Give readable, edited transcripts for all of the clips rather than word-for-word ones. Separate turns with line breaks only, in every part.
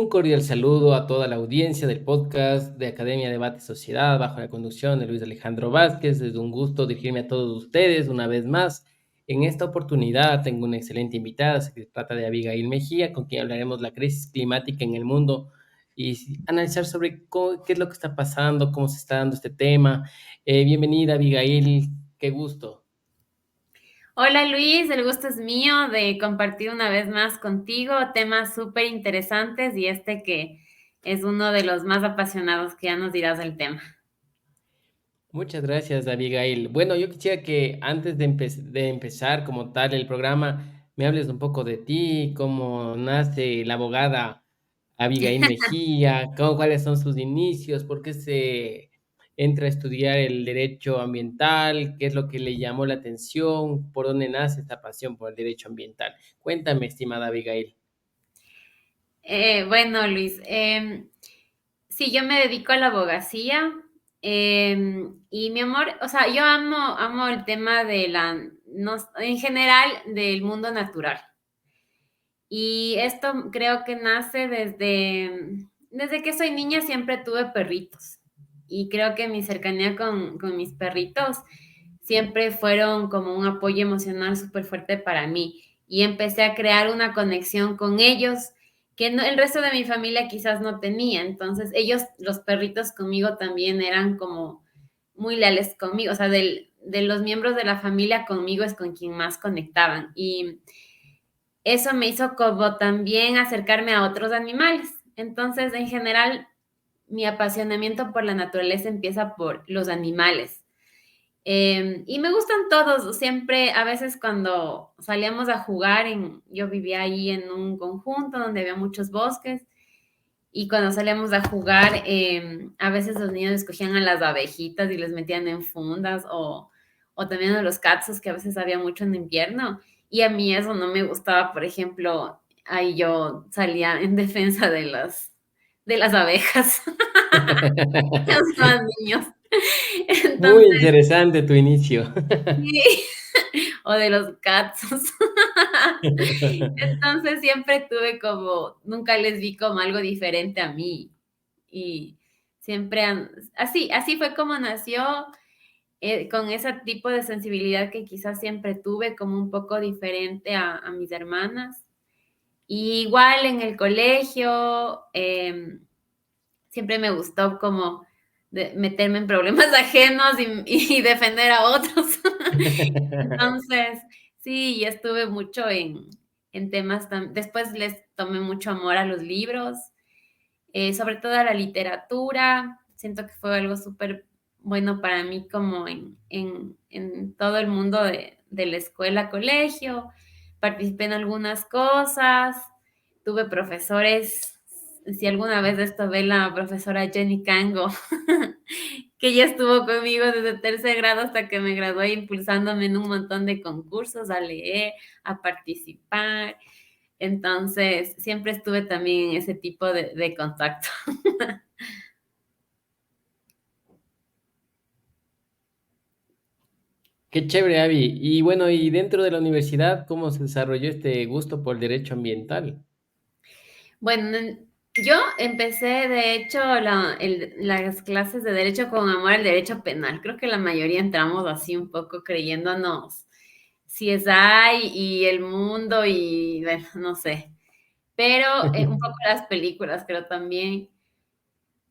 Un cordial saludo a toda la audiencia del podcast de Academia Debate Sociedad bajo la conducción de Luis Alejandro Vázquez. Es un gusto dirigirme a todos ustedes una vez más. En esta oportunidad tengo una excelente invitada, se trata de Abigail Mejía, con quien hablaremos de la crisis climática en el mundo y analizar sobre qué es lo que está pasando, cómo se está dando este tema. Bienvenida, Abigail, qué gusto.
Hola Luis, el gusto es mío de compartir una vez más contigo temas súper interesantes y este que es uno de los más apasionados que ya nos dirás del tema.
Muchas gracias, Abigail. Bueno, yo quisiera que antes de empezar como tal el programa, me hables un poco de ti, cómo nace la abogada Abigail Mejía, cuáles son sus inicios, por qué se entra a estudiar el derecho ambiental, qué es lo que le llamó la atención, por dónde nace esta pasión por el derecho ambiental. Cuéntame, estimada Abigail.
Bueno Luis, sí, yo me dedico a la abogacía y mi amor, o sea, yo amo el tema de no, en general del mundo natural. Y esto creo que nace desde que soy niña siempre tuve perritos. Y creo que mi cercanía con mis perritos siempre fueron como un apoyo emocional súper fuerte para mí. Y empecé a crear una conexión con ellos que el resto de mi familia quizás no tenía. Entonces ellos, los perritos conmigo también eran como muy leales conmigo. O sea, de los miembros de la familia conmigo es con quien más conectaban. Y eso me hizo como también acercarme a otros animales. Entonces, en general, mi apasionamiento por la naturaleza empieza por los animales. Y me gustan todos, siempre, a veces cuando salíamos a jugar, yo vivía ahí en un conjunto donde había muchos bosques, y cuando salíamos a jugar, a veces los niños escogían a las abejitas y les metían en fundas, o también a los cazos, que a veces había mucho en invierno, y a mí eso no me gustaba, por ejemplo, ahí yo salía en defensa de las abejas, los más niños.
Muy
Entonces,
interesante tu inicio.
sí, o de los cazos. Entonces siempre tuve como, nunca les vi como algo diferente a mí. Y siempre, así fue como nació, con ese tipo de sensibilidad que quizás siempre tuve, como un poco diferente a mis hermanas. Y igual en el colegio, siempre me gustó como meterme en problemas ajenos y defender a otros. Entonces, sí, ya estuve mucho en temas, después les tomé mucho amor a los libros, sobre todo a la literatura. Siento que fue algo súper bueno para mí como en todo el mundo de la escuela, colegio. Participé en algunas cosas, tuve profesores, si alguna vez de esto ve la profesora Jenny Kango, que ella estuvo conmigo desde tercer grado hasta que me gradué, impulsándome en un montón de concursos, a leer, a participar. Entonces, siempre estuve también en ese tipo de contacto.
Qué chévere, Avi. Y bueno, y dentro de la universidad, ¿cómo se desarrolló este gusto por el derecho ambiental?
Bueno, yo empecé, de hecho, las clases de derecho con amor al derecho penal. Creo que la mayoría entramos así un poco creyéndonos CSI y el mundo y, bueno, no sé. Pero un poco las películas, creo también.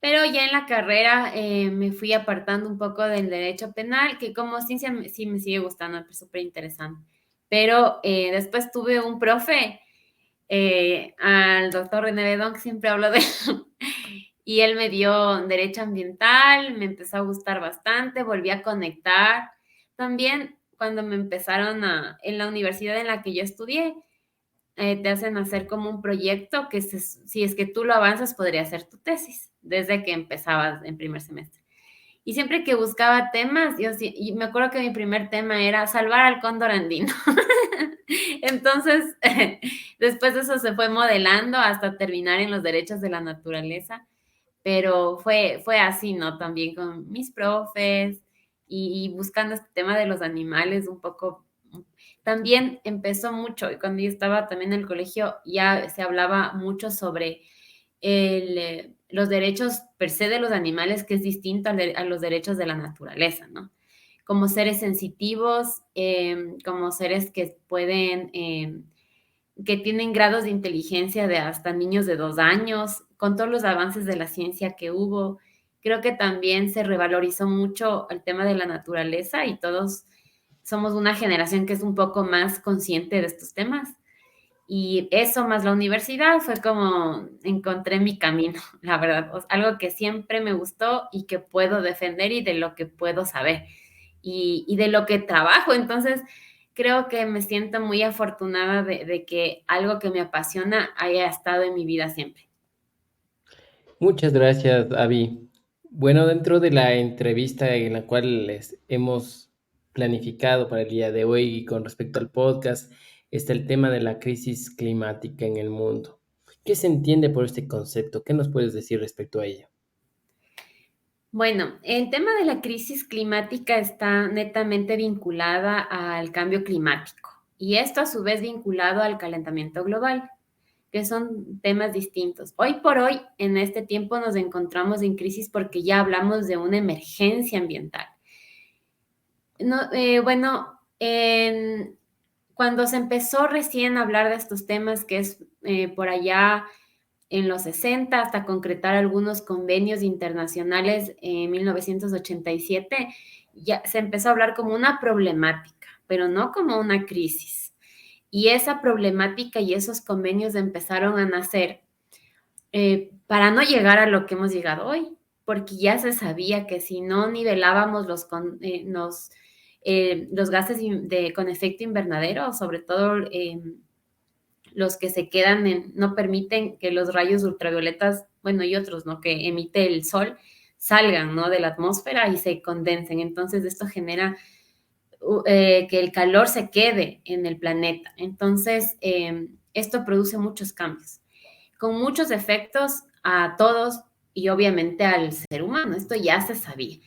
Pero ya en la carrera me fui apartando un poco del derecho penal, que como ciencia sí me sigue gustando, es súper interesante. Pero después tuve un profe, al doctor René Bedón, que siempre hablo de él, y él me dio derecho ambiental, me empezó a gustar bastante, volví a conectar. También cuando me empezaron en la universidad en la que yo estudié, te hacen hacer como un proyecto que si es que tú lo avanzas podría ser tu tesis desde que empezabas en primer semestre. Y siempre que buscaba temas, yo sí, y me acuerdo que mi primer tema era salvar al cóndor andino. Entonces, después de eso se fue modelando hasta terminar en los derechos de la naturaleza, pero fue así, ¿no? También con mis profes y buscando este tema de los animales un poco. También empezó mucho, y cuando yo estaba también en el colegio ya se hablaba mucho sobre los derechos per se de los animales, que es distinto a los derechos de la naturaleza, ¿no? Como seres sensitivos, como seres que pueden, que tienen grados de inteligencia de hasta niños de 2 años, con todos los avances de la ciencia que hubo. Creo que también se revalorizó mucho el tema de la naturaleza y todos somos una generación que es un poco más consciente de estos temas. Y eso más la universidad fue como encontré mi camino, la verdad. Algo que siempre me gustó y que puedo defender y de lo que puedo saber y de lo que trabajo. Entonces, creo que me siento muy afortunada de que algo que me apasiona haya estado en mi vida siempre.
Muchas gracias, Avi. Bueno, dentro de la entrevista en la cual hemos planificado para el día de hoy y con respecto al podcast, está el tema de la crisis climática en el mundo. ¿Qué se entiende por este concepto? ¿Qué nos puedes decir respecto a ello?
Bueno, el tema de la crisis climática está netamente vinculada al cambio climático y esto a su vez vinculado al calentamiento global, que son temas distintos. Hoy por hoy, en este tiempo, nos encontramos en crisis porque ya hablamos de una emergencia ambiental. No, bueno, cuando se empezó recién a hablar de estos temas, que es por allá en los 60 hasta concretar algunos convenios internacionales en 1987, ya se empezó a hablar como una problemática, pero no como una crisis. Y esa problemática y esos convenios empezaron a nacer para no llegar a lo que hemos llegado hoy, porque ya se sabía que si no nivelábamos los gases con efecto invernadero, sobre todo los que se quedan no permiten que los rayos ultravioletas, bueno, y otros, ¿no? Que emite el sol, salgan, ¿no? De la atmósfera y se condensen. Entonces, esto genera que el calor se quede en el planeta. Entonces, esto produce muchos cambios, con muchos efectos a todos y obviamente al ser humano. Esto ya se sabía.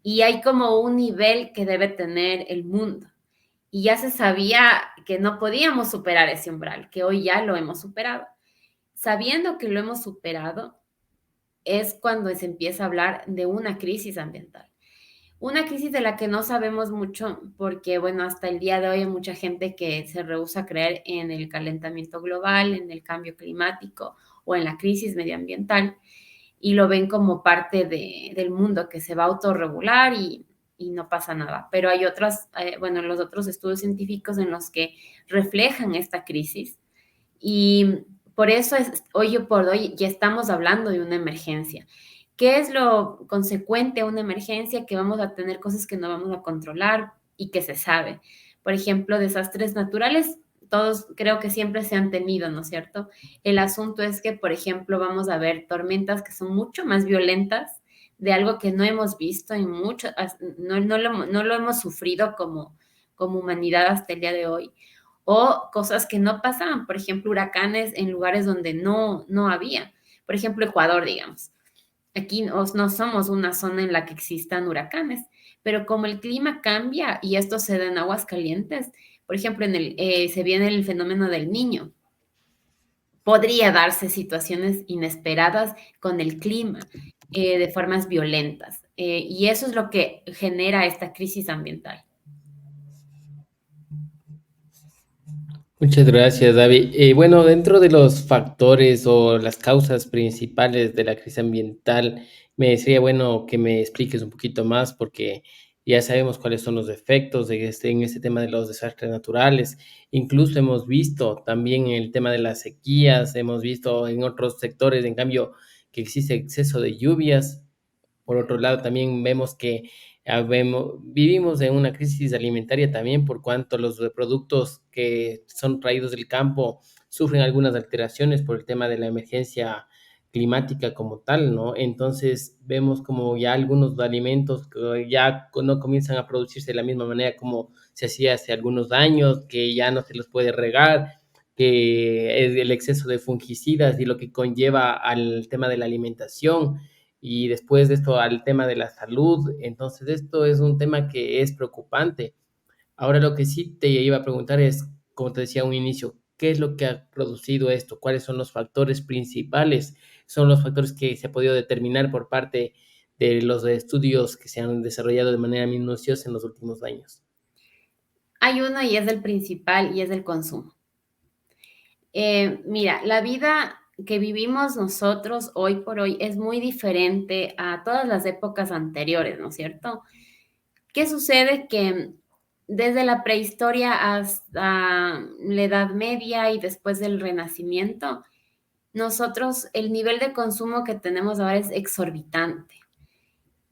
Y hay como un nivel que debe tener el mundo. Y ya se sabía que no podíamos superar ese umbral, que hoy ya lo hemos superado. Sabiendo que lo hemos superado, es cuando se empieza a hablar de una crisis ambiental. Una crisis de la que no sabemos mucho porque, bueno, hasta el día de hoy hay mucha gente que se rehúsa a creer en el calentamiento global, en el cambio climático o en la crisis medioambiental y lo ven como parte del mundo que se va a autorregular y no pasa nada. Pero hay otras, bueno, los otros estudios científicos en los que reflejan esta crisis y por eso hoy por hoy ya estamos hablando de una emergencia. ¿Qué es lo consecuente a una emergencia? Que vamos a tener cosas que no vamos a controlar y que se sabe. Por ejemplo, desastres naturales, todos creo que siempre se han tenido, ¿no es cierto? El asunto es que, por ejemplo, vamos a ver tormentas que son mucho más violentas de algo que no hemos visto en mucho, no lo hemos sufrido como humanidad hasta el día de hoy o cosas que no pasaban, por ejemplo, huracanes en lugares donde no había. Por ejemplo, Ecuador, digamos. Aquí no somos una zona en la que existan huracanes, pero como el clima cambia y esto se da en aguas calientes, por ejemplo, se viene el fenómeno del niño. Podría darse situaciones inesperadas con el clima de formas violentas. Y eso es lo que genera esta crisis ambiental.
Muchas gracias, David. Bueno, dentro de los factores o las causas principales de la crisis ambiental, me sería bueno que me expliques un poquito más porque ya sabemos cuáles son los efectos en este tema de los desastres naturales. Incluso hemos visto también en el tema de las sequías, hemos visto en otros sectores, en cambio, que existe exceso de lluvias. Por otro lado, también vemos que vivimos en una crisis alimentaria también por cuanto los productos que son traídos del campo sufren algunas alteraciones por el tema de la emergencia climática como tal, ¿no? Entonces vemos como ya algunos alimentos que ya no comienzan a producirse de la misma manera como se hacía hace algunos años, que ya no se los puede regar, que es el exceso de fungicidas y lo que conlleva al tema de la alimentación y después de esto al tema de la salud. Entonces, esto es un tema que es preocupante. Ahora, lo que sí te iba a preguntar es, como te decía a un inicio, ¿Qué es lo que ha producido esto? ¿Cuáles son los factores principales? Son los factores que se ha podido determinar por parte de los estudios que se han desarrollado de manera minuciosa en los últimos años.
Hay uno y es el principal y es el consumo. Mira, la vida que vivimos nosotros hoy por hoy es muy diferente a todas las épocas anteriores, ¿no es cierto? ¿Qué sucede? Que desde la prehistoria hasta la Edad Media y después del Renacimiento, nosotros, el nivel de consumo que tenemos ahora es exorbitante.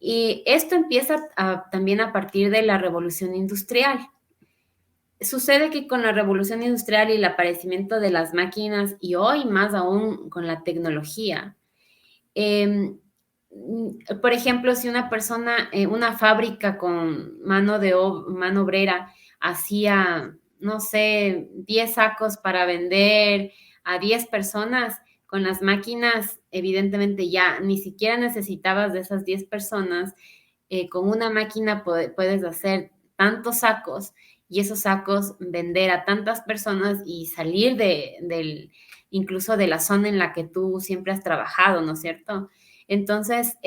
Y esto empieza también a partir de la revolución industrial. Sucede que con la revolución industrial y el aparecimiento de las máquinas y hoy más aún con la tecnología, eh, por ejemplo, si una persona, una fábrica con mano obrera hacía, no sé, 10 sacos para vender a 10 personas, con las máquinas, evidentemente ya ni siquiera necesitabas de esas 10 personas. Con una máquina puedes hacer tantos sacos y esos sacos vender a tantas personas y salir incluso de la zona en la que tú siempre has trabajado, ¿no es cierto? Entonces,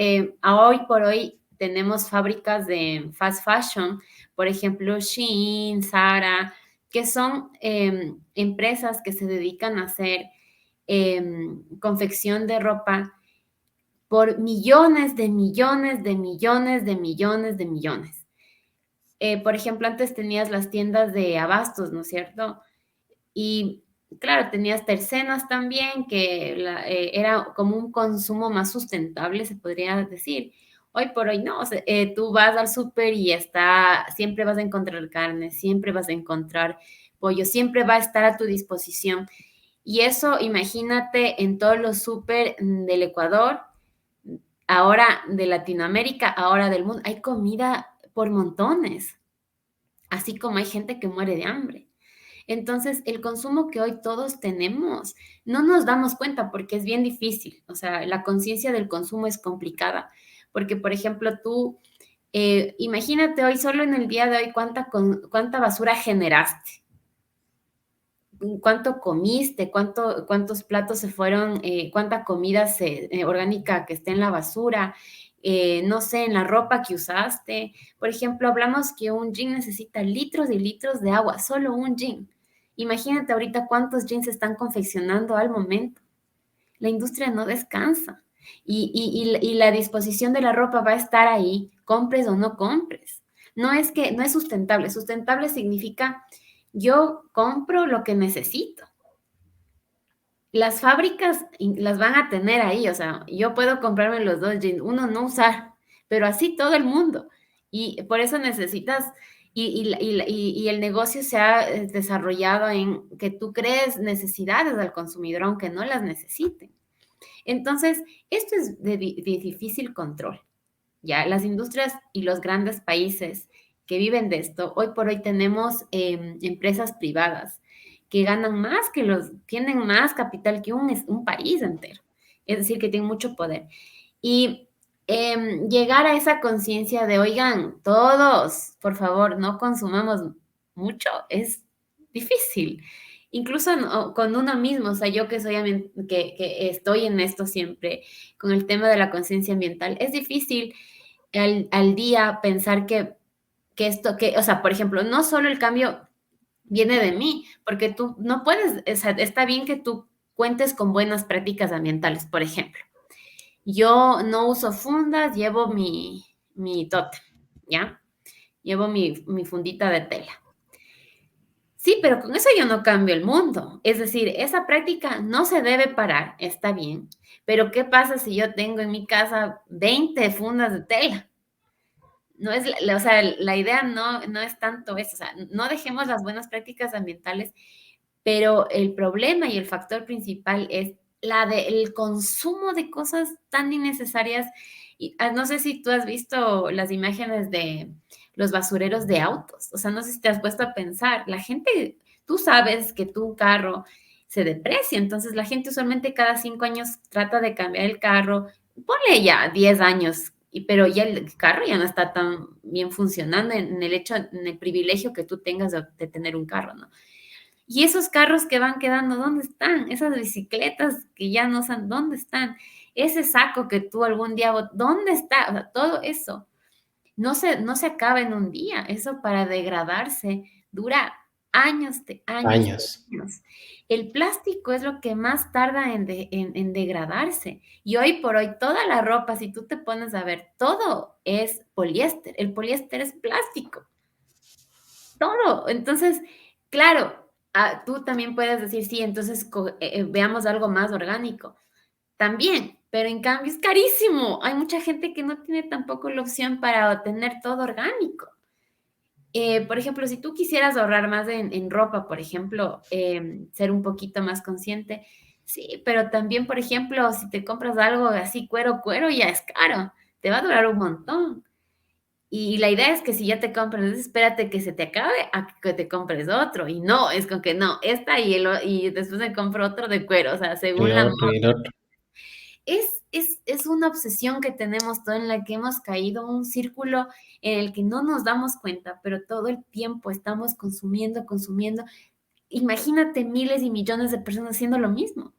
a hoy por hoy tenemos fábricas de fast fashion, por ejemplo, Shein, Zara, que son empresas que se dedican a hacer confección de ropa por millones de millones de millones de millones de millones. Por ejemplo, antes tenías las tiendas de abastos, ¿no es cierto? Y claro, tenías tercenas también, que era como un consumo más sustentable, se podría decir. Hoy por hoy no, o sea, tú vas al súper y siempre vas a encontrar carne, siempre vas a encontrar pollo, siempre va a estar a tu disposición. Y eso, imagínate en todos los súper del Ecuador, ahora de Latinoamérica, ahora del mundo, hay comida por montones, así como hay gente que muere de hambre. Entonces, el consumo que hoy todos tenemos, no nos damos cuenta porque es bien difícil. O sea, la conciencia del consumo es complicada. Porque, por ejemplo, tú, imagínate hoy, solo en el día de hoy, cuánta basura generaste, cuánto comiste, cuántos platos se fueron, cuánta comida orgánica que esté en la basura, no sé, en la ropa que usaste. Por ejemplo, hablamos que un jean necesita litros y litros de agua, solo un jean. Imagínate ahorita cuántos jeans se están confeccionando al momento. La industria no descansa. Y la disposición de la ropa va a estar ahí, compres o no compres. No es sustentable. Sustentable significa yo compro lo que necesito. Las fábricas las van a tener ahí, o sea, yo puedo comprarme los dos jeans, uno no usar, pero así todo el mundo. Y por eso necesitas, y el negocio se ha desarrollado en que tú crees necesidades al consumidor, aunque no las necesite. Entonces, esto es de difícil control. Ya, las industrias y los grandes países que viven de esto, hoy por hoy tenemos empresas privadas que ganan más tienen más capital que un país entero. Es decir, que tienen mucho poder. Y llegar a esa conciencia de, oigan, todos, por favor, no consumamos mucho, es difícil. Incluso con uno mismo, o sea, yo que que estoy en esto siempre, con el tema de la conciencia ambiental, es difícil al día pensar o sea, por ejemplo, no solo el cambio viene de mí, porque tú no puedes, o sea, está bien que tú cuentes con buenas prácticas ambientales, por ejemplo. Yo no uso fundas, llevo mi tótem, ¿ya? Llevo mi fundita de tela. Sí, pero con eso yo no cambio el mundo. Es decir, esa práctica no se debe parar, está bien. Pero ¿qué pasa si yo tengo en mi casa 20 fundas de tela? No es, o sea, la idea no es tanto eso, o sea, no dejemos las buenas prácticas ambientales, pero el problema y el factor principal es el consumo de cosas tan innecesarias. Y, no sé si tú has visto las imágenes de los basureros de autos, o sea, no sé si te has puesto a pensar, la gente, tú sabes que tu carro se deprecia, entonces la gente usualmente cada 5 años trata de cambiar el carro, ponle ya 10 años, pero ya el carro ya no está tan bien funcionando en el privilegio que tú tengas de tener un carro, ¿no? Y esos carros que van quedando, ¿dónde están? Esas bicicletas que ya no saben, ¿dónde están? Ese saco que tú algún día, ¿dónde está? O sea, todo eso no se acaba en un día. Eso para degradarse dura años de años de
Años.
años. El plástico es lo que más tarda en degradarse. Y hoy por hoy, toda la ropa, si tú te pones a ver, todo es poliéster. El poliéster es plástico, todo. Entonces, claro, tú también puedes decir, sí, entonces veamos algo más orgánico. También, pero en cambio es carísimo. Hay mucha gente que no tiene tampoco la opción para tener todo orgánico. Por ejemplo, si tú quisieras ahorrar más en ropa, por ejemplo, ser un poquito más consciente, sí, pero también, por ejemplo, si te compras algo así, cuero, cuero, ya es caro, te va a durar un montón. Y la idea es que si ya te compras, espérate que se te acabe a que te compres otro. Y no, es con que no, esta y después me compro otro de cuero, o sea, según
El
la
otro y el otro.
es una obsesión que tenemos todo en la que hemos caído, un círculo en el que no nos damos cuenta, pero todo el tiempo estamos consumiendo, consumiendo. Imagínate miles y millones de personas haciendo lo mismo.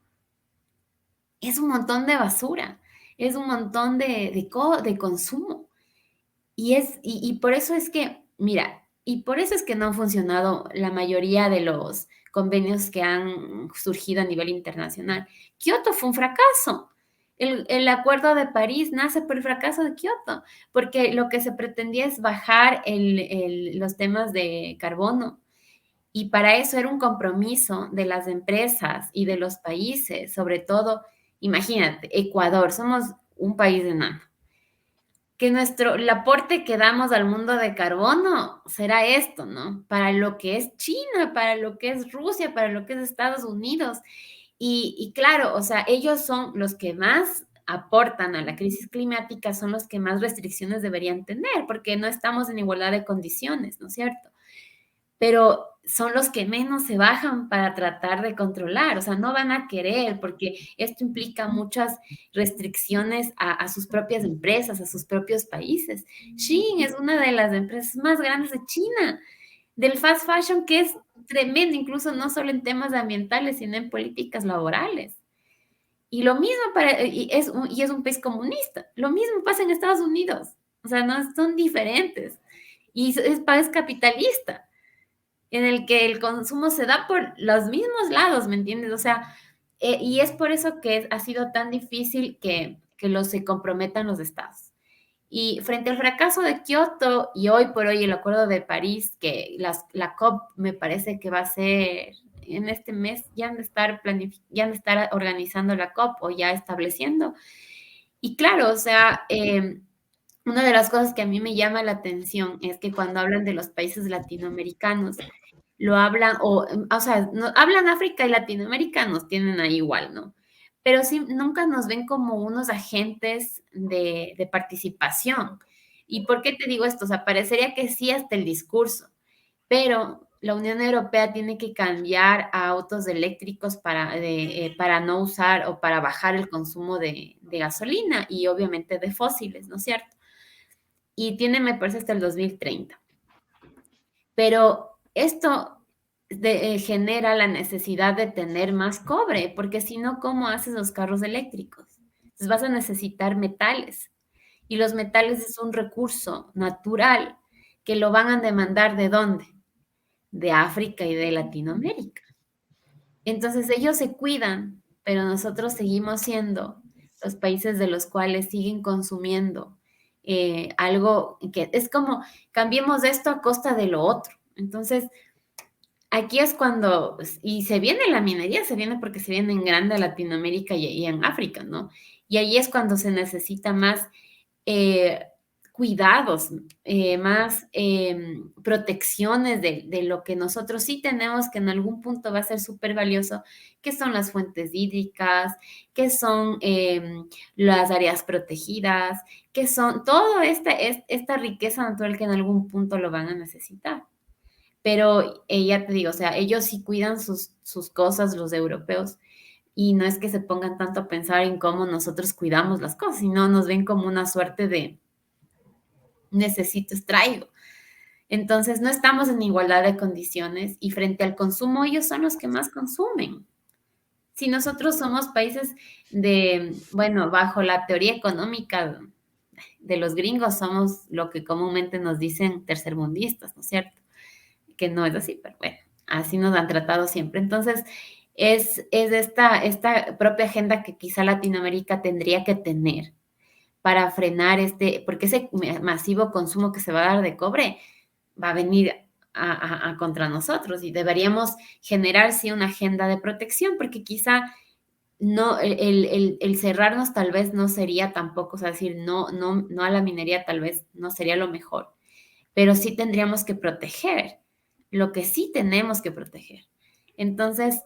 Es un montón de basura, es un montón de consumo. Y por eso es que, mira, y por eso es que no han funcionado la mayoría de los convenios que han surgido a nivel internacional. Kioto fue un fracaso. El Acuerdo de París nace por el fracaso de Kioto, porque lo que se pretendía es bajar los temas de carbono. Y para eso era un compromiso de las empresas y de los países, sobre todo, imagínate, Ecuador, somos un país enano que el aporte que damos al mundo de carbono será esto, ¿no? Para lo que es China, para lo que es Rusia, para lo que es Estados Unidos. Y claro, o sea, ellos son los que más aportan a la crisis climática, son los que más restricciones deberían tener, porque no estamos en igualdad de condiciones, ¿no es cierto? Pero son los que menos se bajan para tratar de controlar, o sea, no van a querer porque esto implica muchas restricciones a sus propias empresas, a sus propios países. Shein es una de las empresas más grandes de China, del fast fashion, que es tremendo, incluso no solo en temas ambientales, sino en políticas laborales. Y lo mismo y es un país comunista. Lo mismo pasa en Estados Unidos. O sea, no son diferentes. Y es país capitalista en el que el consumo se da por los mismos lados, ¿me entiendes? O sea, y es por eso que ha sido tan difícil que se comprometan los estados. Y frente al fracaso de Kioto y hoy por hoy el Acuerdo de París, que la COP me parece que va a ser en este mes, ya han de estar organizando la COP o ya estableciendo. Y claro, o sea, una de las cosas que a mí me llama la atención es que cuando hablan de los países latinoamericanos, lo hablan, o sea, hablan África y Latinoamérica, nos tienen ahí igual, ¿no? Pero sí, nunca nos ven como unos agentes de participación. ¿Y por qué te digo esto? O sea, parecería que sí hasta el discurso, pero la Unión Europea tiene que cambiar a autos eléctricos para no usar o para bajar el consumo de gasolina y obviamente de fósiles, ¿no es cierto? Y tiene, me parece, hasta el 2030. Pero esto genera la necesidad de tener más cobre, porque si no, ¿cómo haces los carros eléctricos? Entonces vas a necesitar metales y los metales es un recurso natural que lo van a demandar ¿de dónde? De África y de Latinoamérica. Entonces ellos se cuidan, pero nosotros seguimos siendo los países de los cuales siguen consumiendo algo que es como cambiemos esto a costa de lo otro. Entonces, aquí es cuando, y se viene la minería, se viene porque se viene en grande a Latinoamérica y en África, ¿no? Y ahí es cuando se necesita más eh, cuidados, más protecciones de lo que nosotros sí tenemos, que en algún punto va a ser súper valioso, que son las fuentes hídricas, que son las áreas protegidas, que son toda esta riqueza natural que en algún punto lo van a necesitar. Pero ya te digo, o sea, ellos sí cuidan sus cosas, los europeos, y no es que se pongan tanto a pensar en cómo nosotros cuidamos las cosas, sino nos ven como una suerte de necesito, extraigo. Entonces, no estamos en igualdad de condiciones y frente al consumo, ellos son los que más consumen. Si nosotros somos países de, bueno, bajo la teoría económica de los gringos, somos lo que comúnmente nos dicen tercermundistas, ¿no es cierto? Que no es así, pero bueno, así nos han tratado siempre. Entonces, es esta propia agenda que quizá Latinoamérica tendría que tener para frenar porque ese masivo consumo que se va a dar de cobre va a venir contra nosotros y deberíamos generar, sí, una agenda de protección, porque quizá no, el cerrarnos tal vez no sería tampoco, o sea, decir no a la minería tal vez no sería lo mejor, pero sí tendríamos que proteger lo que sí tenemos que proteger. Entonces,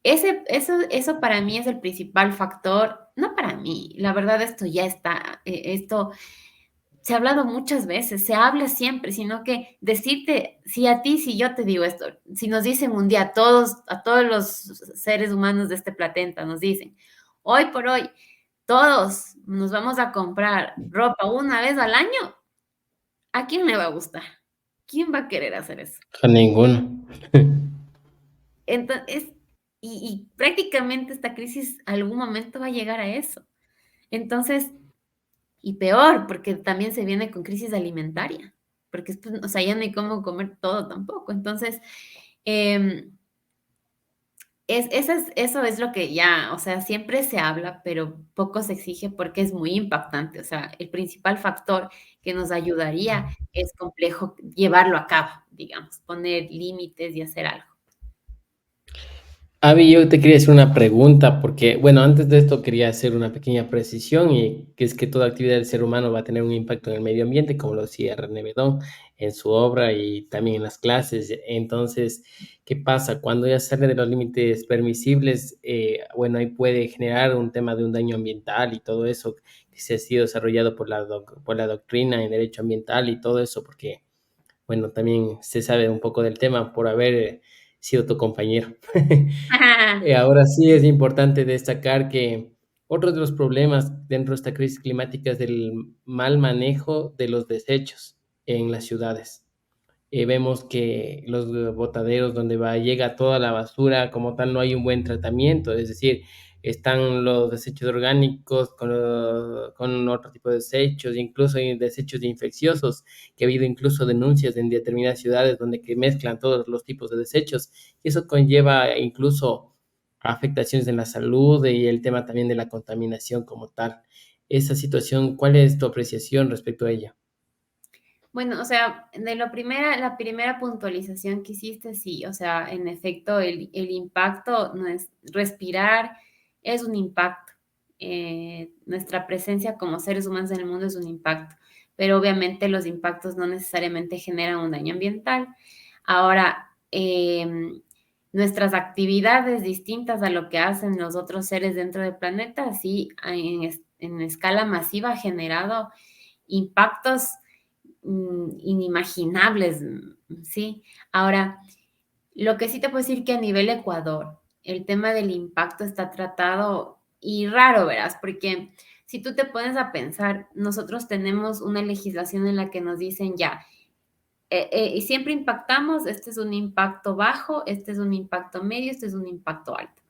eso para mí es el principal factor, no para mí, la verdad esto ya está, esto se ha hablado muchas veces, se habla siempre, sino que decirte, si a ti, si yo te digo esto, si nos dicen un día a todos los seres humanos de este planeta, nos dicen, hoy por hoy, todos nos vamos a comprar ropa una vez al año, ¿a quién le va a gustar? ¿Quién va a querer hacer eso?
A ninguno.
Entonces, y prácticamente esta crisis algún momento va a llegar a eso. Entonces, y peor, porque también se viene con crisis alimentaria, porque después, o sea, ya no hay cómo comer todo tampoco. Entonces, em, eso es lo que ya, o sea, siempre se habla, pero poco se exige porque es muy impactante. O sea, el principal factor que nos ayudaría es complejo llevarlo a cabo, digamos, poner límites y hacer algo.
Avi, yo te quería hacer una pregunta, porque, bueno, antes de esto quería hacer una pequeña precisión, y que es que toda actividad del ser humano va a tener un impacto en el medio ambiente, como lo decía René Bedón en su obra y también en las clases. Entonces, ¿qué pasa? Cuando ya sale de los límites permisibles, bueno, ahí puede generar un tema de un daño ambiental y todo eso que se ha sido desarrollado por por la doctrina en derecho ambiental y todo eso, porque, bueno, también se sabe un poco del tema por haber sido tu compañero. Ahora sí es importante destacar que otro de los problemas dentro de esta crisis climática es el mal manejo de los desechos en las ciudades. Vemos que los botaderos donde va, llega toda la basura, como tal, no hay un buen tratamiento, es decir, están los desechos orgánicos con otro tipo de desechos, incluso hay desechos infecciosos, que ha habido incluso denuncias en determinadas ciudades donde que mezclan todos los tipos de desechos, y eso conlleva incluso afectaciones en la salud y el tema también de la contaminación como tal. Esa situación, ¿cuál es tu apreciación respecto a ella?
Bueno, o sea, la primera puntualización que hiciste, sí, o sea, en efecto, el impacto no es respirar, es un impacto. Nuestra presencia como seres humanos en el mundo es un impacto, pero obviamente los impactos no necesariamente generan un daño ambiental. Ahora, nuestras actividades distintas a lo que hacen los otros seres dentro del planeta, sí, en escala masiva ha generado impactos inimaginables, ¿sí? Ahora, lo que sí te puedo decir que a nivel Ecuador, el tema del impacto está tratado y raro, verás, porque si tú te pones a pensar, nosotros tenemos una legislación en la que nos dicen ya, y siempre impactamos, este es un impacto bajo, este es un impacto medio, este es un impacto alto.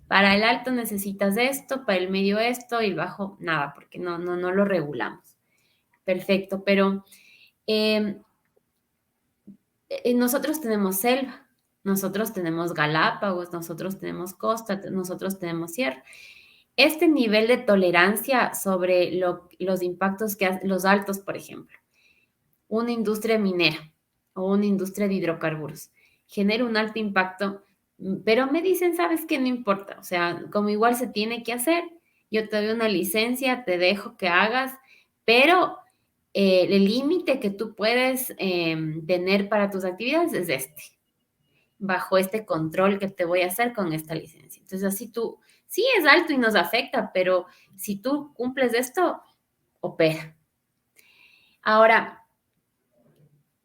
Para el alto necesitas esto, para el medio esto y el bajo nada, porque no lo regulamos. Perfecto, pero eh, nosotros tenemos selva, nosotros tenemos Galápagos, nosotros tenemos costa, nosotros tenemos sierra. Este nivel de tolerancia sobre los impactos los altos, por ejemplo, una industria minera o una industria de hidrocarburos genera un alto impacto, pero me dicen, ¿sabes qué? No importa, o sea, como igual se tiene que hacer, yo te doy una licencia, te dejo que hagas, pero el límite que tú puedes tener para tus actividades es este, bajo este control que te voy a hacer con esta licencia. Entonces, así tú, sí es alto y nos afecta, pero si tú cumples esto, opera. Ahora,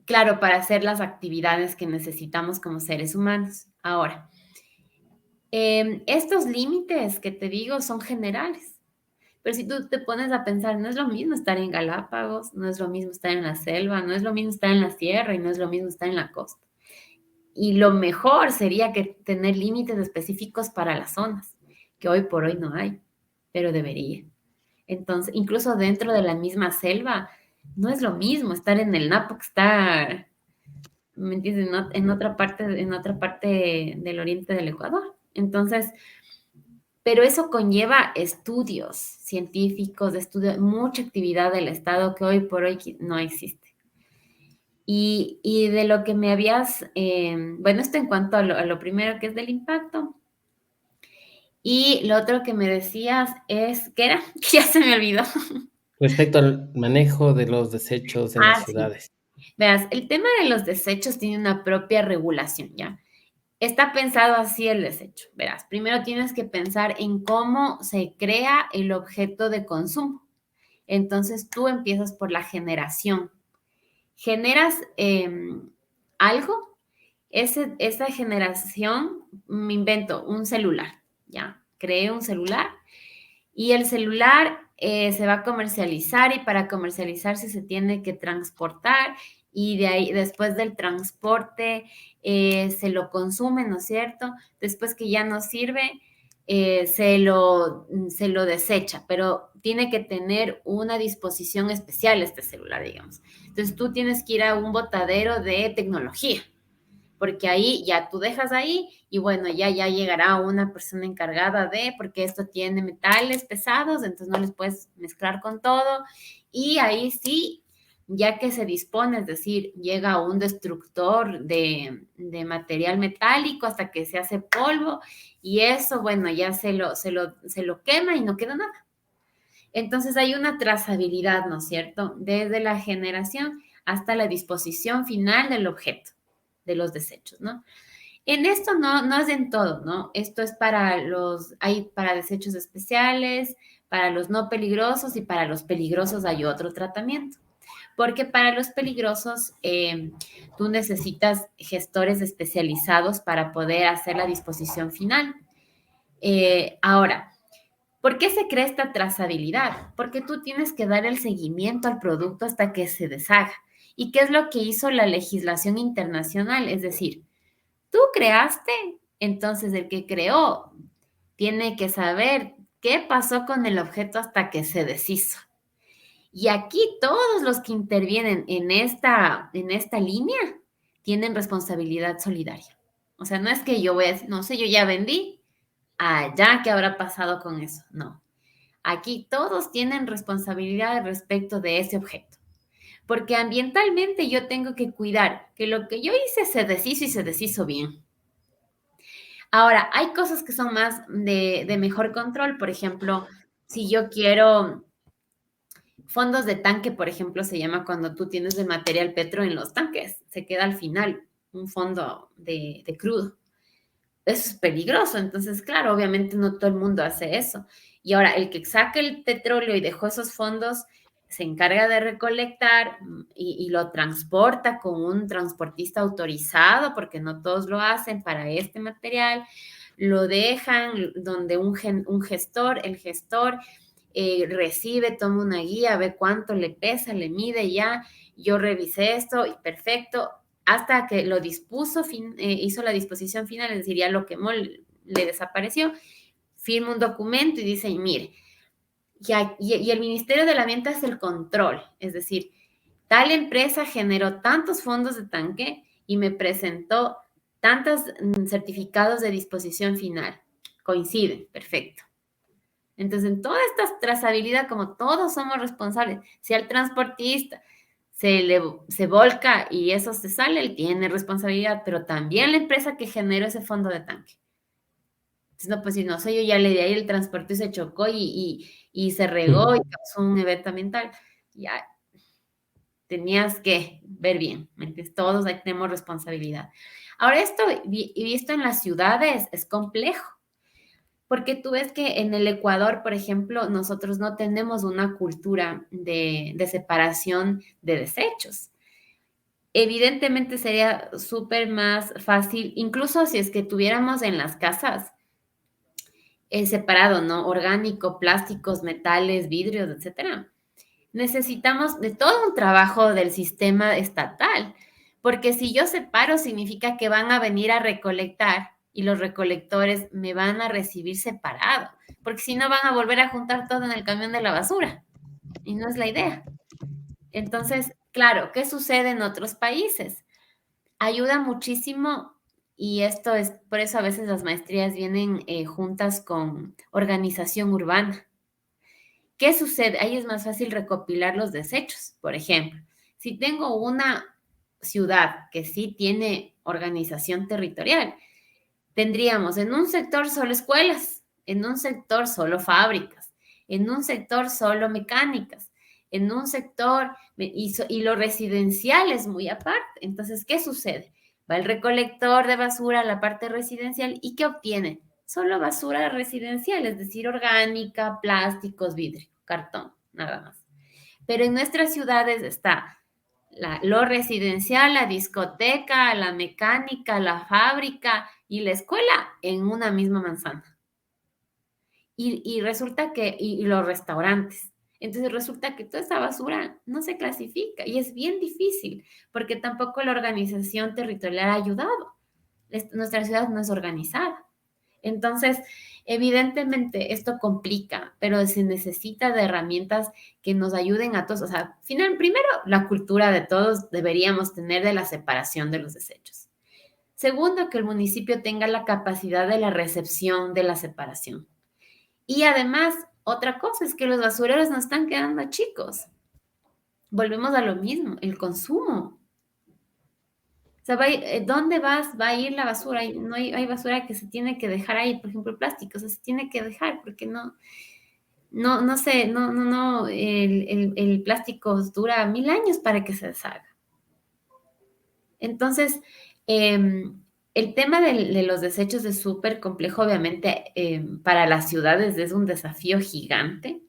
claro, para hacer las actividades que necesitamos como seres humanos. Ahora, estos límites que te digo son generales. Pero si tú te pones a pensar, no es lo mismo estar en Galápagos, no es lo mismo estar en la selva, no es lo mismo estar en la sierra y no es lo mismo estar en la costa. Y lo mejor sería que tener límites específicos para las zonas, que hoy por hoy no hay, pero debería. Entonces, incluso dentro de la misma selva, no es lo mismo estar en el Napo que estar, ¿me entiendes? En otra parte del oriente del Ecuador. Entonces, pero eso conlleva estudios científicos, mucha actividad del Estado que hoy por hoy no existe. Y de lo que me habías, bueno, esto en cuanto a lo primero que es del impacto. Y lo otro que me decías es, ¿qué era? Ya se me olvidó.
Respecto al manejo de los desechos en las
Ah, sí.
ciudades.
Verás, el tema de los desechos tiene una propia regulación, ¿ya? Está pensado así el desecho. Verás, primero tienes que pensar en cómo se crea el objeto de consumo. Entonces tú empiezas por la generación. Generas algo, esa generación, me invento un celular, ¿ya? Creé un celular y el celular se va a comercializar y para comercializarse se tiene que transportar y de ahí, después del transporte, se lo consume, ¿no es cierto? Después que ya no sirve, se lo desecha, pero tiene que tener una disposición especial este celular, digamos. Entonces tú tienes que ir a un botadero de tecnología porque ahí ya tú dejas ahí y bueno, ya llegará una persona encargada de, porque esto tiene metales pesados, entonces no les puedes mezclar con todo y ahí sí, ya que se dispone, es decir, llega un destructor de material metálico hasta que se hace polvo y eso, bueno, ya se lo quema y no queda nada. Entonces hay una trazabilidad, ¿no es cierto? Desde la generación hasta la disposición final del objeto, de los desechos, ¿no? En esto no es en todo, ¿no? Esto es hay para desechos especiales, para los no peligrosos y para los peligrosos hay otro tratamiento. Porque para los peligrosos tú necesitas gestores especializados para poder hacer la disposición final. Ahora, ¿por qué se crea esta trazabilidad? Porque tú tienes que dar el seguimiento al producto hasta que se deshaga. ¿Y qué es lo que hizo la legislación internacional? Es decir, tú creaste, entonces el que creó tiene que saber qué pasó con el objeto hasta que se deshizo. Y aquí todos los que intervienen en esta línea tienen responsabilidad solidaria. O sea, no es que yo voy a decir, no sé, yo ya vendí, ya, ¿qué habrá pasado con eso? No. Aquí todos tienen responsabilidad respecto de ese objeto. Porque ambientalmente yo tengo que cuidar que lo que yo hice se deshizo y se deshizo bien. Ahora, hay cosas que son más de mejor control. Por ejemplo, si yo quiero fondos de tanque, por ejemplo, se llama cuando tú tienes el material petro en los tanques. Se queda al final un fondo de crudo. Eso es peligroso. Entonces, claro, obviamente no todo el mundo hace eso. Y ahora, el que saque el petróleo y dejó esos fondos se encarga de recolectar y lo transporta con un transportista autorizado, porque no todos lo hacen para este material. Lo dejan donde un gestor, el gestor recibe, toma una guía, ve cuánto le pesa, le mide ya. Yo revisé esto y perfecto, hasta que lo dispuso, hizo la disposición final, es decir, ya lo quemó, le desapareció, firma un documento y dice, mire, y el Ministerio del Ambiente hace el control, es decir, tal empresa generó tantos fondos de tanque y me presentó tantos certificados de disposición final. Coinciden, perfecto. Entonces, en toda esta trazabilidad, como todos somos responsables, si al transportista se volca y eso se sale, él tiene responsabilidad, pero también la empresa que generó ese fondo de tanque. Entonces, no, pues si no sé, yo ya le di ahí el transporte y se chocó y se regó y causó un evento ambiental, ya tenías que ver bien, ¿me entiendes? Todos ahí tenemos responsabilidad. Ahora, esto visto en las ciudades es complejo porque tú ves que en el Ecuador, por ejemplo, nosotros no tenemos una cultura de separación de desechos. Evidentemente sería súper más fácil, incluso si es que tuviéramos en las casas separado, ¿no? Orgánico, plásticos, metales, vidrios, etcétera. Necesitamos de todo un trabajo del sistema estatal, porque si yo separo significa que van a venir a recolectar y los recolectores me van a recibir separado, porque si no van a volver a juntar todo en el camión de la basura y no es la idea. Entonces, claro, ¿qué sucede en otros países? Ayuda muchísimo y esto es, por eso a veces las maestrías vienen juntas con organización urbana. ¿Qué sucede? Ahí es más fácil recopilar los desechos. Por ejemplo, si tengo una ciudad que sí tiene organización territorial, tendríamos en un sector solo escuelas, en un sector solo fábricas, en un sector solo mecánicas, en un sector y lo residencial es muy aparte. Entonces, ¿qué sucede? Va el recolector de basura a la parte residencial y ¿qué obtiene? Solo basura residencial, es decir, orgánica, plásticos, vidrio, cartón, nada más. Pero en nuestras ciudades está lo residencial, la discoteca, la mecánica, la fábrica y la escuela en una misma manzana. Y resulta que, y los restaurantes. Entonces resulta que toda esa basura no se clasifica y es bien difícil porque tampoco la organización territorial ha ayudado. Nuestra ciudad no es organizada. Entonces, evidentemente esto complica, pero se necesita de herramientas que nos ayuden a todos. O sea, primero, la cultura de todos deberíamos tener de la separación de los desechos. Segundo, que el municipio tenga la capacidad de la recepción de la separación. Y además, otra cosa es que los basureros nos están quedando chicos. Volvemos a lo mismo, el consumo. O sea, ¿dónde va a ir la basura? No hay basura que se tiene que dejar ahí, por ejemplo, plástico, o sea, se tiene que dejar porque no sé, no, el plástico dura 1000 años para que se deshaga. Entonces, el tema de los desechos es súper complejo, obviamente, para las ciudades es un desafío gigante,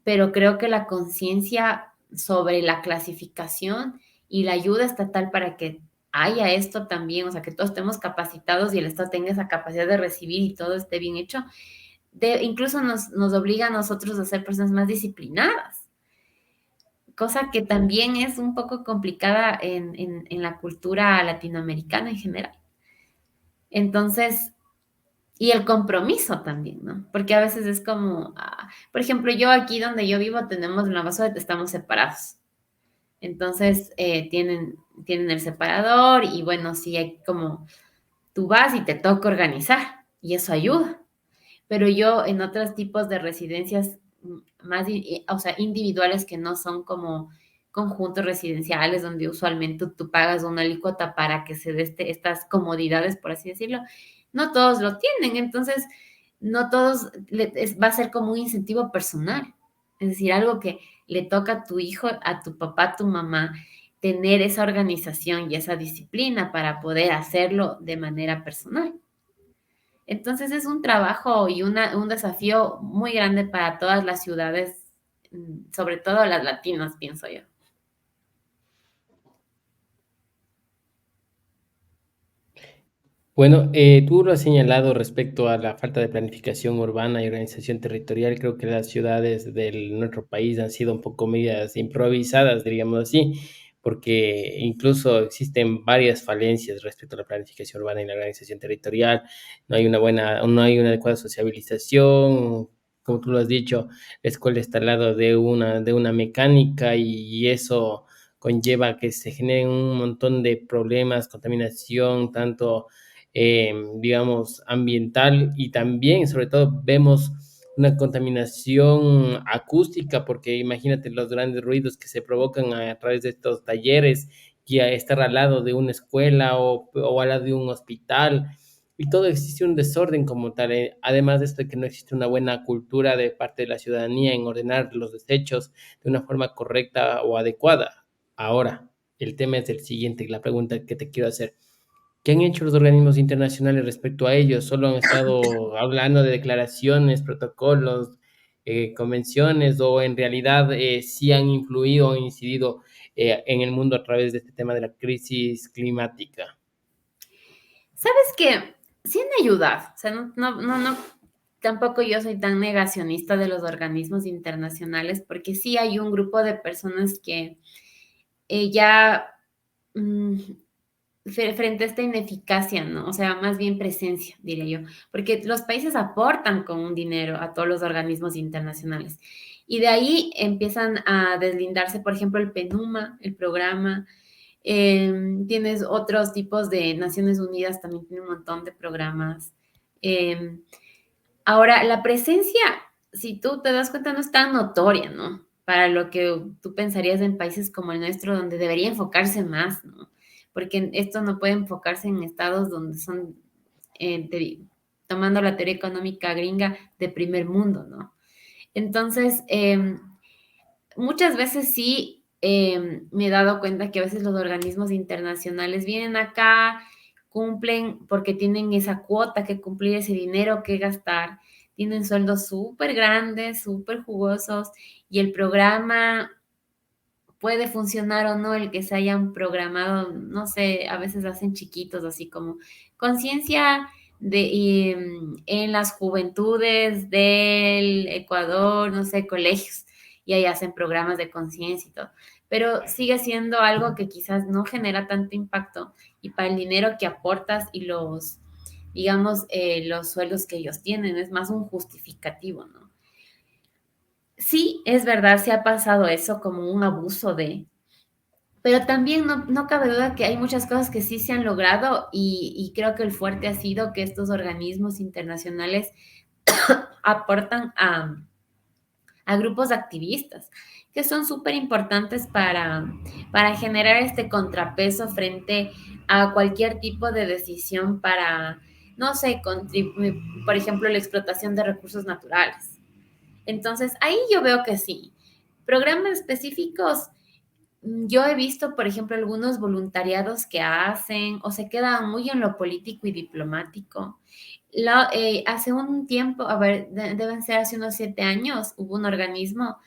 pero creo que la conciencia sobre la clasificación y la ayuda estatal para que haya esto también, o sea, que todos estemos capacitados y el Estado tenga esa capacidad de recibir y todo esté bien hecho, incluso nos obliga a nosotros a ser personas más disciplinadas, cosa que también es un poco complicada en la cultura latinoamericana en general. Entonces, y el compromiso también, ¿no? Porque a veces es como, por ejemplo, yo aquí donde yo vivo tenemos la basura, estamos separados. Entonces, tienen el separador y bueno, sí hay como, tú vas y te toca organizar y eso ayuda. Pero yo en otros tipos de residencias más, o sea, individuales que no son como conjuntos residenciales donde usualmente tú pagas una alícuota para que se dé estas comodidades, por así decirlo, no todos lo tienen, entonces no todos va a ser como un incentivo personal, es decir, algo que le toca a tu hijo, a tu papá, a tu mamá, tener esa organización y esa disciplina para poder hacerlo de manera personal. Entonces es un trabajo y un desafío muy grande para todas las ciudades, sobre todo las latinas, pienso yo.
Bueno, tú lo has señalado respecto a la falta de planificación urbana y organización territorial. Creo que las ciudades de nuestro país han sido un poco medias improvisadas, diríamos así, porque incluso existen varias falencias respecto a la planificación urbana y la organización territorial. No hay una adecuada sociabilización. Como tú lo has dicho, la escuela está al lado de una mecánica y eso conlleva que se generen un montón de problemas, contaminación, tanto digamos, ambiental y también, sobre todo, vemos una contaminación acústica, porque imagínate los grandes ruidos que se provocan a través de estos talleres y a estar al lado de una escuela o al lado de un hospital. Y todo existe un desorden como tal. Además de esto, de que no existe una buena cultura de parte de la ciudadanía en ordenar los desechos de una forma correcta o adecuada. Ahora, el tema es el siguiente, la pregunta que te quiero hacer. ¿Qué han hecho los organismos internacionales respecto a ello? ¿Solo han estado hablando de declaraciones, protocolos, convenciones o en realidad sí han influido o incidido en el mundo a través de este tema de la crisis climática?
¿Sabes qué? Sí han ayudado, o sea, no. tampoco yo soy tan negacionista de los organismos internacionales, porque sí hay un grupo de personas que ya mm, frente a esta ineficacia, ¿no? O sea, más bien presencia, diría yo, porque los países aportan con un dinero a todos los organismos internacionales. Y de ahí empiezan a deslindarse, por ejemplo, el PNUMA, el programa. Tienes otros tipos de Naciones Unidas, también tiene un montón de programas. Eh, Ahora, la presencia, si tú te das cuenta, no es tan notoria, ¿no? Para lo que tú pensarías en países como el nuestro, donde debería enfocarse más, ¿no? Porque esto no puede enfocarse en estados donde son, tomando la teoría económica gringa, de primer mundo, ¿no? Entonces, muchas veces sí me he dado cuenta que a veces los organismos internacionales vienen acá, cumplen porque tienen esa cuota que cumplir, ese dinero que gastar, tienen sueldos súper grandes, súper jugosos y el programa puede funcionar o no, el que se hayan programado, no sé, a veces hacen chiquitos, así como conciencia en las juventudes del Ecuador, no sé, colegios, y ahí hacen programas de conciencia y todo. Pero sigue siendo algo que quizás no genera tanto impacto y para el dinero que aportas y los, digamos, los sueldos que ellos tienen, es más un justificativo, ¿no? Sí, es verdad, se ha pasado eso como un abuso de, pero también no cabe duda que hay muchas cosas que sí se han logrado y creo que el fuerte ha sido que estos organismos internacionales aportan a grupos activistas que son súper importantes para generar este contrapeso frente a cualquier tipo de decisión para, no sé, por ejemplo, la explotación de recursos naturales. Entonces, ahí yo veo que sí. Programas específicos, yo he visto, por ejemplo, algunos voluntariados que hacen o se quedan muy en lo político y diplomático. Hace un tiempo, a ver, deben ser hace unos 7 años, hubo un organismo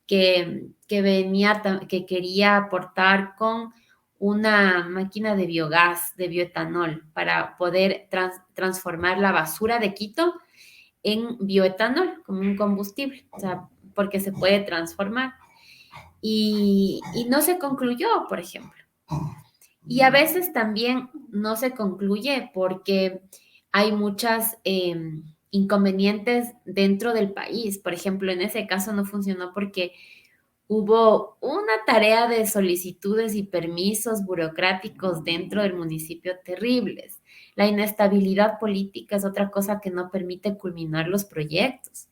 que venía, que quería aportar con una máquina de biogás, de bioetanol, para poder transformar la basura de Quito en bioetanol como un combustible, o sea, porque se puede transformar y no se concluyó, por ejemplo. Y a veces también no se concluye porque hay muchas inconvenientes dentro del país. Por ejemplo, en ese caso no funcionó porque hubo una tarea de solicitudes y permisos burocráticos dentro del municipio terribles. La inestabilidad política es otra cosa que no permite culminar los proyectos.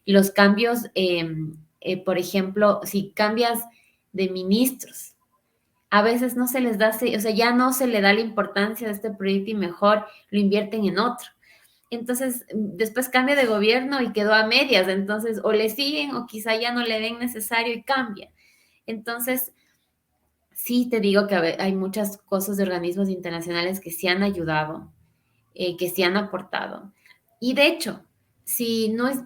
Los cambios, por ejemplo, si cambias de ministros, a veces no se les da, o sea, ya no se le da la importancia de este proyecto y mejor lo invierten en otro. Entonces, después cambia de gobierno y quedó a medias, entonces o le siguen o quizá ya no le ven necesario y cambia. Entonces, sí te digo que hay muchas cosas de organismos internacionales que sí han ayudado, que sí han aportado. Y de hecho, si no es,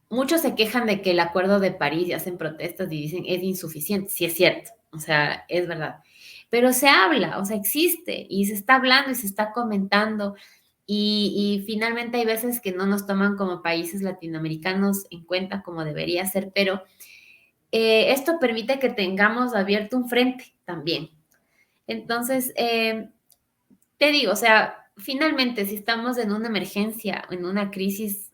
muchos se quejan de que el Acuerdo de París y hacen protestas y dicen es insuficiente. Sí es cierto, o sea, es verdad. Pero se habla, o sea, existe y se está hablando y se está comentando y finalmente hay veces que no nos toman como países latinoamericanos en cuenta como debería ser, pero esto permite que tengamos abierto un frente también. Entonces, te digo, o sea, finalmente si estamos en una emergencia, en una crisis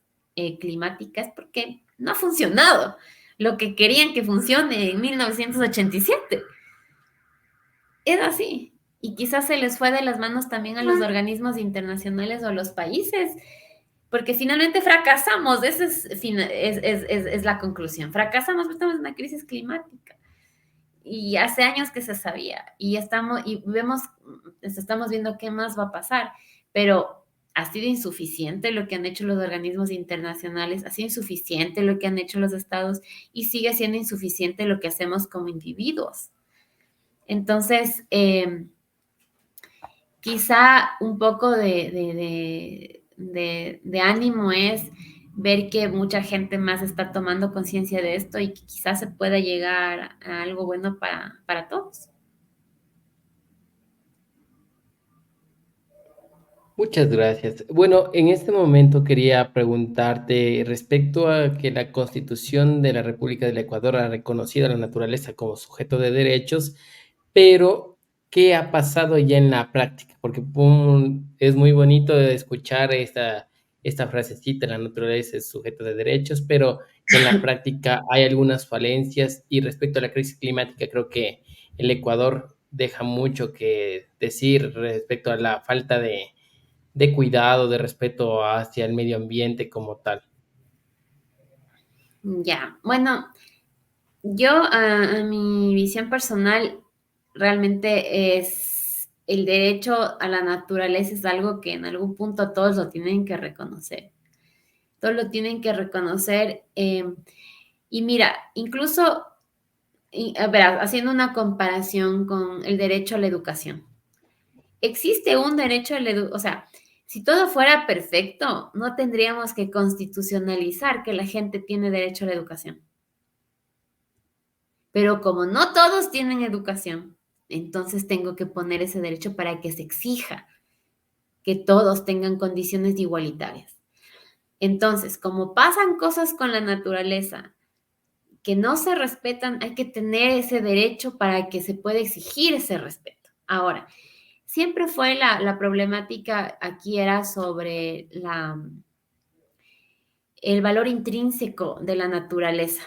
climática, es porque no ha funcionado lo que querían que funcione en 1987. Es así. Y quizás se les fue de las manos también a los organismos internacionales o a los países, porque finalmente fracasamos. Esa es la conclusión. Fracasamos, porque estamos en una crisis climática. Y hace años que se sabía. Y vemos, estamos viendo qué más va a pasar. Pero ha sido insuficiente lo que han hecho los organismos internacionales, ha sido insuficiente lo que han hecho los estados y sigue siendo insuficiente lo que hacemos como individuos. Entonces, quizá un poco de ánimo es ver que mucha gente más está tomando conciencia de esto y que quizás se pueda llegar a algo bueno para todos.
Muchas gracias. Bueno, en este momento quería preguntarte respecto a que la Constitución de la República del Ecuador ha reconocido a la naturaleza como sujeto de derechos, pero ¿qué ha pasado ya en la práctica? Porque es muy bonito escuchar esta frasecita, la naturaleza es sujeto de derechos, pero en la práctica hay algunas falencias y respecto a la crisis climática creo que el Ecuador deja mucho que decir respecto a la falta de cuidado, de respeto hacia el medio ambiente como tal.
Ya, bueno, yo a mi visión personal realmente es el derecho a la naturaleza es algo que en algún punto todos lo tienen que reconocer. Todos lo tienen que reconocer. Y mira, incluso, a ver, haciendo una comparación con el derecho a la educación. Existe un derecho a la educación, o sea, si todo fuera perfecto, no tendríamos que constitucionalizar que la gente tiene derecho a la educación. Pero como no todos tienen educación, entonces tengo que poner ese derecho para que se exija que todos tengan condiciones igualitarias. Entonces, como pasan cosas con la naturaleza que no se respetan, hay que tener ese derecho para que se pueda exigir ese respeto. Ahora, siempre fue la problemática aquí era sobre el valor intrínseco de la naturaleza.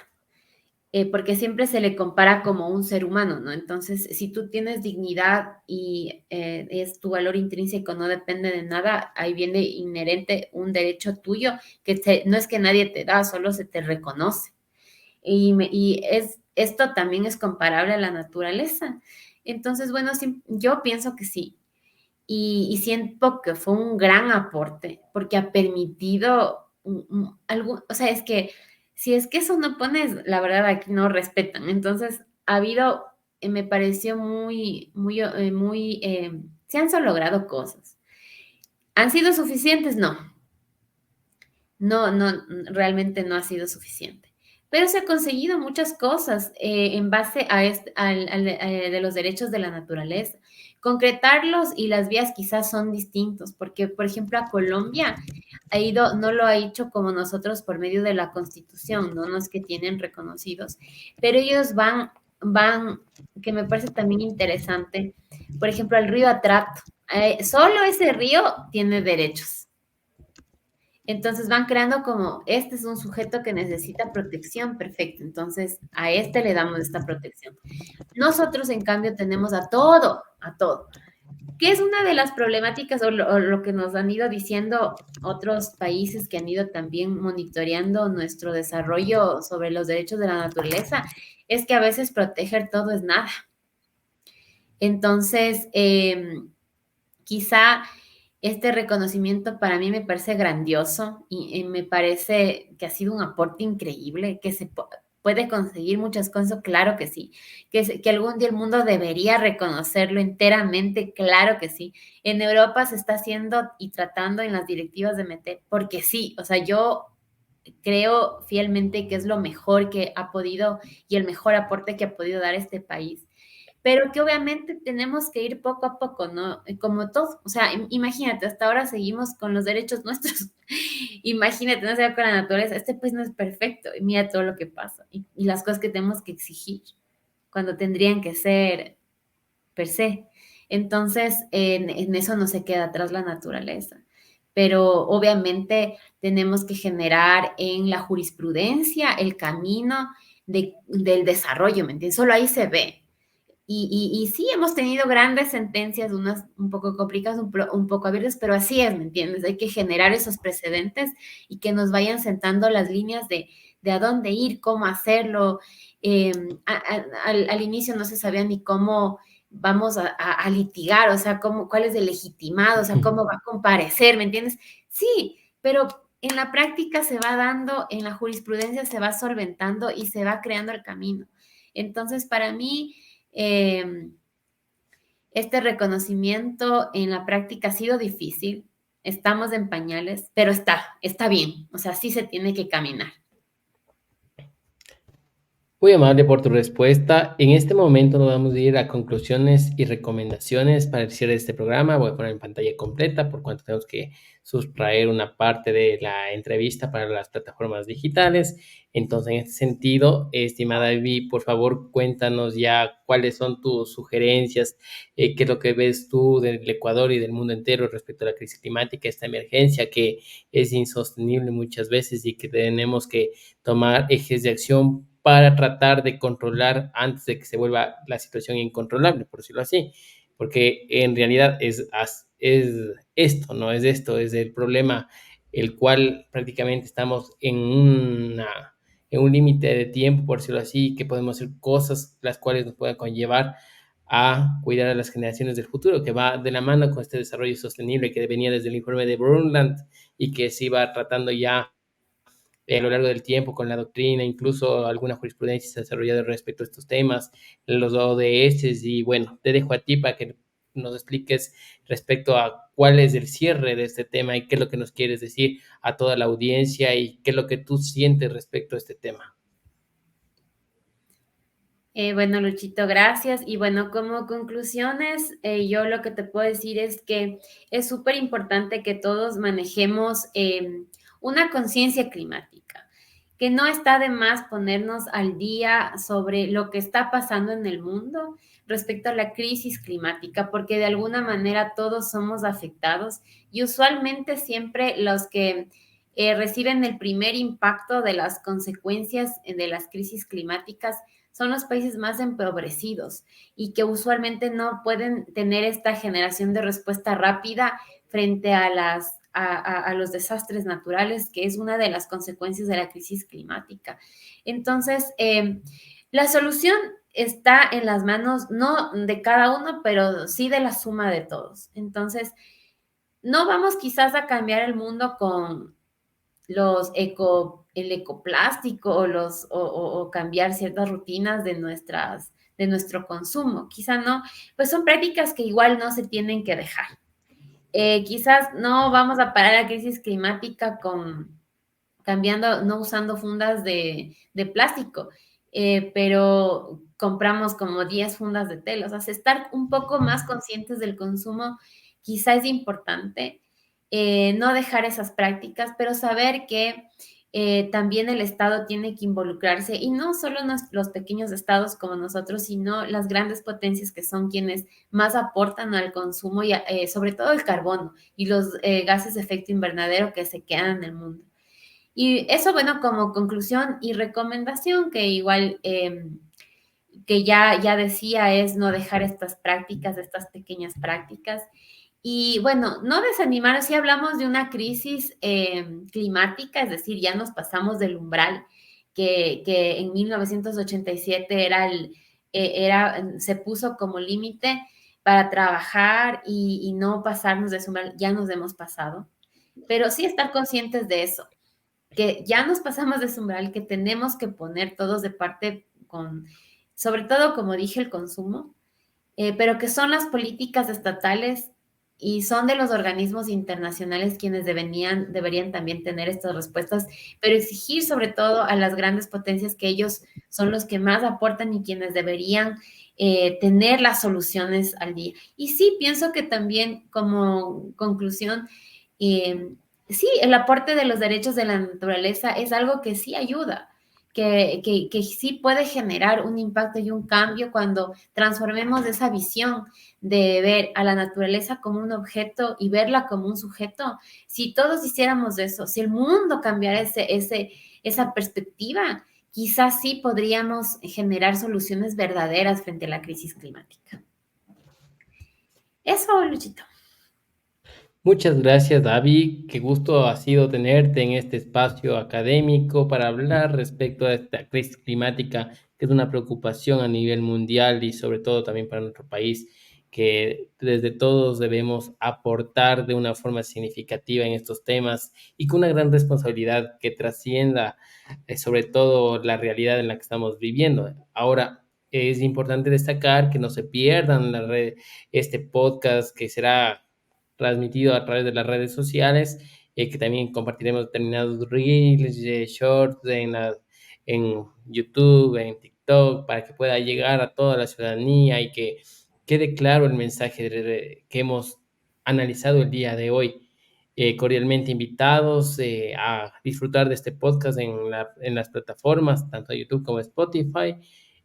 Porque siempre se le compara como un ser humano, ¿no? Entonces, si tú tienes dignidad y es tu valor intrínseco, no depende de nada, ahí viene inherente un derecho tuyo no es que nadie te da, solo se te reconoce. Esto también es comparable a la naturaleza. Entonces, bueno, sí, yo pienso que sí. Y siento que fue un gran aporte porque ha permitido algo, o sea, es que si es que eso no pones, la verdad aquí no respetan. Entonces, ha habido, me pareció se han logrado cosas. ¿Han sido suficientes? No, no, realmente no ha sido suficiente. Pero se ha conseguido muchas cosas en base a de los derechos de la naturaleza. Concretarlos y las vías quizás son distintos, porque, por ejemplo, a Colombia no lo ha hecho como nosotros por medio de la Constitución, no los que tienen reconocidos, pero ellos que me parece también interesante, por ejemplo, al río Atrato. Solo ese río tiene derechos. Entonces van creando como, este es un sujeto que necesita protección, perfecto. Entonces a este le damos esta protección. Nosotros, en cambio, tenemos a todo. ¿Qué es una de las problemáticas o lo que nos han ido diciendo otros países que han ido también monitoreando nuestro desarrollo sobre los derechos de la naturaleza? Es que a veces proteger todo es nada. Entonces, quizá este reconocimiento para mí me parece grandioso y me parece que ha sido un aporte increíble, que puede conseguir muchas cosas, claro que sí, que algún día el mundo debería reconocerlo enteramente, claro que sí. En Europa se está haciendo y tratando en las directivas de meter, porque sí, o sea, yo creo fielmente que es lo mejor que ha podido y el mejor aporte que ha podido dar este país, pero que obviamente tenemos que ir poco a poco, ¿no? Como todo, o sea, imagínate, hasta ahora seguimos con los derechos nuestros. Imagínate, no sé, con la naturaleza, este pues no es perfecto, y mira todo lo que pasa y las cosas que tenemos que exigir cuando tendrían que ser per se. Entonces, en eso no se queda atrás la naturaleza. Pero obviamente tenemos que generar en la jurisprudencia el camino del desarrollo, ¿me entiendes? Solo ahí se ve. Y sí, hemos tenido grandes sentencias, unas un poco complicadas, un poco abiertas, pero así es, ¿me entiendes? Hay que generar esos precedentes y que nos vayan sentando las líneas de a dónde ir, cómo hacerlo. Eh, al inicio no se sabía ni cómo vamos a litigar, o sea, cuál es el legitimado, o sea, cómo va a comparecer, ¿me entiendes? Sí, pero en la práctica se va dando, en la jurisprudencia se va solventando y se va creando el camino. Entonces, para mí, eh, este reconocimiento en la práctica ha sido difícil, estamos en pañales, pero está bien, o sea, sí se tiene que caminar.
Muy amable por tu respuesta. En este momento nos vamos a ir a conclusiones y recomendaciones para el cierre de este programa. Voy a poner en pantalla completa por cuanto tenemos que sustraer una parte de la entrevista para las plataformas digitales. Entonces, en este sentido, estimada Ivy, por favor, cuéntanos ya cuáles son tus sugerencias, qué es lo que ves tú del Ecuador y del mundo entero respecto a la crisis climática, esta emergencia que es insostenible muchas veces y que tenemos que tomar ejes de acción para tratar de controlar antes de que se vuelva la situación incontrolable, por decirlo así, porque en realidad es esto, no es esto, es el problema el cual prácticamente estamos en un límite de tiempo, por decirlo así, que podemos hacer cosas las cuales nos puedan conllevar a cuidar a las generaciones del futuro, que va de la mano con este desarrollo sostenible que venía desde el informe de Brundtland y que se iba tratando ya a lo largo del tiempo con la doctrina, incluso alguna jurisprudencia se ha desarrollado respecto a estos temas, los ODS, y bueno, te dejo a ti para que nos expliques respecto a cuál es el cierre de este tema y qué es lo que nos quieres decir a toda la audiencia y qué es lo que tú sientes respecto a este tema.
Bueno, Luchito, gracias. Y bueno, como conclusiones, yo lo que te puedo decir es que es súper importante que todos manejemos una conciencia climática, que no está de más ponernos al día sobre lo que está pasando en el mundo respecto a la crisis climática, porque de alguna manera todos somos afectados y usualmente siempre los que reciben el primer impacto de las consecuencias de las crisis climáticas son los países más empobrecidos y que usualmente no pueden tener esta generación de respuesta rápida frente a los desastres naturales, que es una de las consecuencias de la crisis climática. Entonces, la solución está en las manos, no de cada uno, pero sí de la suma de todos. Entonces, no vamos quizás a cambiar el mundo con el ecoplástico o cambiar ciertas rutinas de nuestro consumo. Quizá no, pues son prácticas que igual no se tienen que dejar. Quizás no vamos a parar la crisis climática con cambiando, no usando fundas de plástico, pero compramos como 10 fundas de tela. O sea, estar un poco más conscientes del consumo quizá es importante, no dejar esas prácticas, pero saber que también el Estado tiene que involucrarse y no solo los pequeños estados como nosotros, sino las grandes potencias que son quienes más aportan al consumo y sobre todo el carbono y los gases de efecto invernadero que se quedan en el mundo. Y eso, bueno, como conclusión y recomendación, que igual que ya decía, es no dejar estas prácticas, estas pequeñas prácticas. Y bueno, no desanimar, si hablamos de una crisis climática, es decir, ya nos pasamos del umbral que en 1987 se puso como límite para trabajar y no pasarnos de ese umbral, ya nos hemos pasado. Pero sí estar conscientes de eso, que ya nos pasamos de ese umbral, que tenemos que poner todos de parte con, sobre todo, como dije, el consumo, pero que son las políticas estatales y son de los organismos internacionales quienes deberían también tener estas respuestas, pero exigir sobre todo a las grandes potencias que ellos son los que más aportan y quienes deberían tener las soluciones al día. Y sí, pienso que también como conclusión, eh, sí, el aporte de los derechos de la naturaleza es algo que sí ayuda, que sí puede generar un impacto y un cambio cuando transformemos esa visión de ver a la naturaleza como un objeto y verla como un sujeto. Si todos hiciéramos eso, si el mundo cambiara esa perspectiva, quizás sí podríamos generar soluciones verdaderas frente a la crisis climática. Eso, Luchito.
Muchas gracias, David. Qué gusto ha sido tenerte en este espacio académico para hablar respecto a esta crisis climática, que es una preocupación a nivel mundial y sobre todo también para nuestro país, que desde todos debemos aportar de una forma significativa en estos temas y con una gran responsabilidad que trascienda sobre todo la realidad en la que estamos viviendo. Ahora, es importante destacar que no se pierdan este podcast que será transmitido a través de las redes sociales, que también compartiremos determinados reels, shorts en YouTube, en TikTok, para que pueda llegar a toda la ciudadanía y que quede claro el mensaje que hemos analizado el día de hoy. Cordialmente invitados a disfrutar de este podcast en las plataformas, tanto YouTube como Spotify.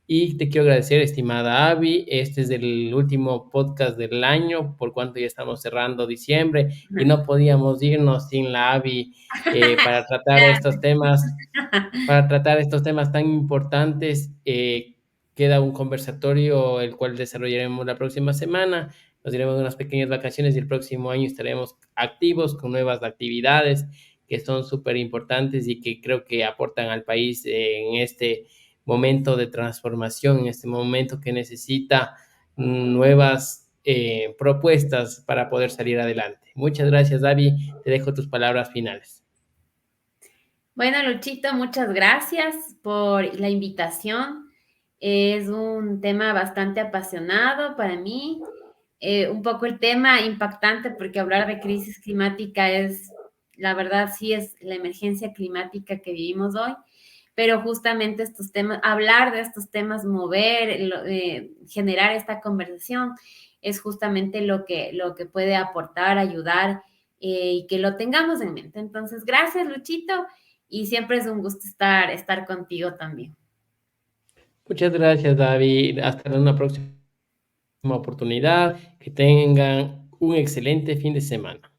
Y te quiero agradecer, estimada Abby. Este es el último podcast del año, por cuanto ya estamos cerrando diciembre y no podíamos irnos sin la Abby para tratar estos temas tan importantes. Queda un conversatorio el cual desarrollaremos la próxima semana. Nos iremos de unas pequeñas vacaciones y el próximo año estaremos activos con nuevas actividades que son súper importantes y que creo que aportan al país en este momento de transformación, en este momento que necesita nuevas propuestas para poder salir adelante. Muchas gracias, David. Te dejo tus palabras finales.
Bueno, Luchito, muchas gracias por la invitación. Es un tema bastante apasionado para mí, un poco el tema impactante porque hablar de crisis climática es, la verdad, sí es la emergencia climática que vivimos hoy, pero justamente estos temas, hablar de estos temas, generar esta conversación es justamente lo que puede aportar, ayudar y que lo tengamos en mente. Entonces, gracias, Luchito, y siempre es un gusto estar contigo también.
Muchas gracias, David. Hasta una próxima oportunidad. Que tengan un excelente fin de semana.